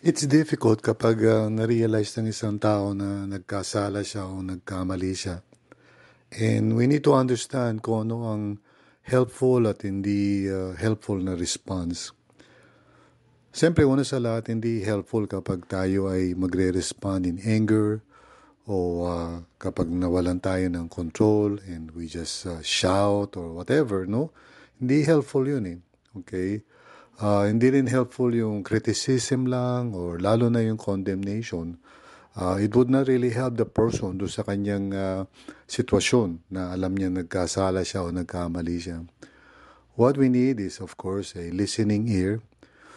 It's difficult kapag na-realize ng isang tao na nagkasala siya o nagkamali siya. And we need to understand kung ano ang helpful at hindi helpful na response. Siyempre, una sa lahat, hindi helpful kapag tayo ay magre-respond in anger o kapag nawalan tayo ng control and we just shout or whatever, no? Hindi helpful yun eh. Okay? Hindi rin helpful yung criticism lang or lalo na yung condemnation. It would not really help the person do sa kanyang sitwasyon na alam niya nagkasala siya o nagkamali siya. What we need is, of course, a listening ear.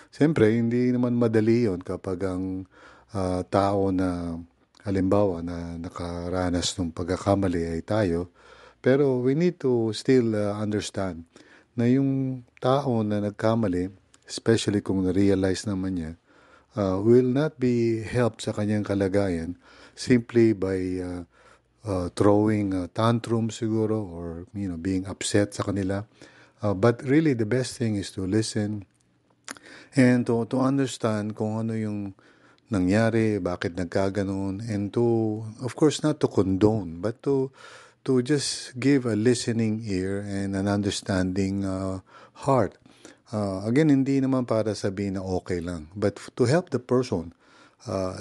Siyempre, hindi naman madali yon kapag ang tao na halimbawa na nakaranas ng pagkakamali ay tayo. Pero we need to still understand na yung tao na nagkamali, especially kung na-realize naman niya, will not be helped sa kanyang kalagayan simply by throwing tantrums siguro or being upset sa kanila. But really the best thing is to listen and to understand kung ano yung nangyari, bakit nagkaganon, and to, of course, not to condone, but to just give a listening ear and an understanding heart. Again, hindi naman para sabihin na okay lang, but to help the person.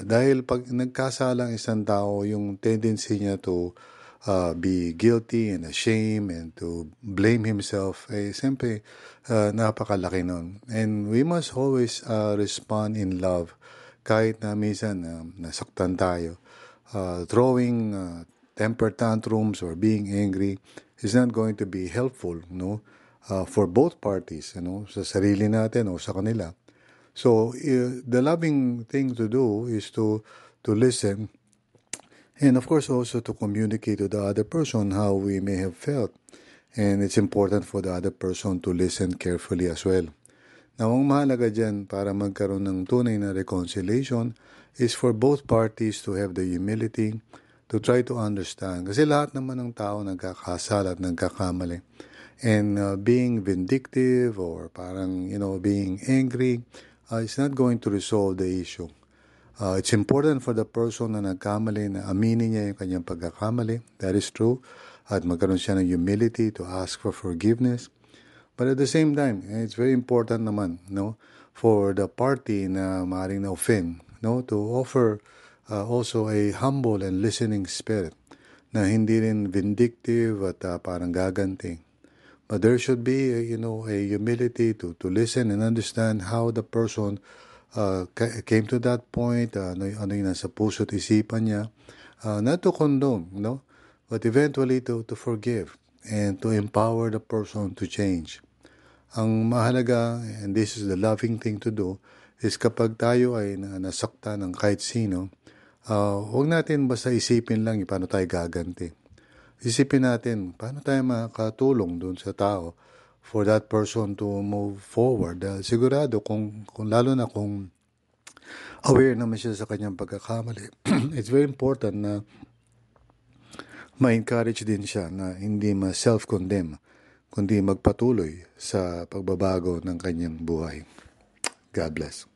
Dahil pag nagkasalang isang tao, yung tendency niya to be guilty and ashamed and to blame himself, siyempre, napakalaki nun. And we must always respond in love, kahit na minsan nasaktan tayo. Throwing temper tantrums or being angry is not going to be helpful, no? For both parties, sa sarili natin o sa kanila. So, the loving thing to do is to listen and, of course, also to communicate to the other person how we may have felt. And it's important for the other person to listen carefully as well. Now, ang mahalaga dyan para magkaroon ng tunay na reconciliation is for both parties to have the humility to try to understand. Kasi lahat naman ng tao nagkakasala at nagkakamali. And being vindictive or parang, being angry is not going to resolve the issue. It's important for the person na nagkamali na aminin niya yung kanyang pagkakamali. That is true. At magkaroon siya ng humility to ask for forgiveness. But at the same time, it's very important naman, for the party na maaaring na-offend, to offer also a humble and listening spirit na hindi rin vindictive at parang gaganti. But there should be, a humility to listen and understand how the person came to that point, ano yung nasa puso at isipan niya, not to condone, but eventually to forgive and to empower the person to change. Ang mahalaga, and this is the loving thing to do, is kapag tayo ay nasakta ng kahit sino, huwag natin basta isipin lang paano tayo gaganti. Isipin natin paano tayo makatulong dun sa tao for that person to move forward. Sigurado kung lalo na kung aware naman siya sa kanyang pagkakamali, it's very important na ma-encourage din siya na hindi ma-self-condemn, kundi magpatuloy sa pagbabago ng kanyang buhay. God bless.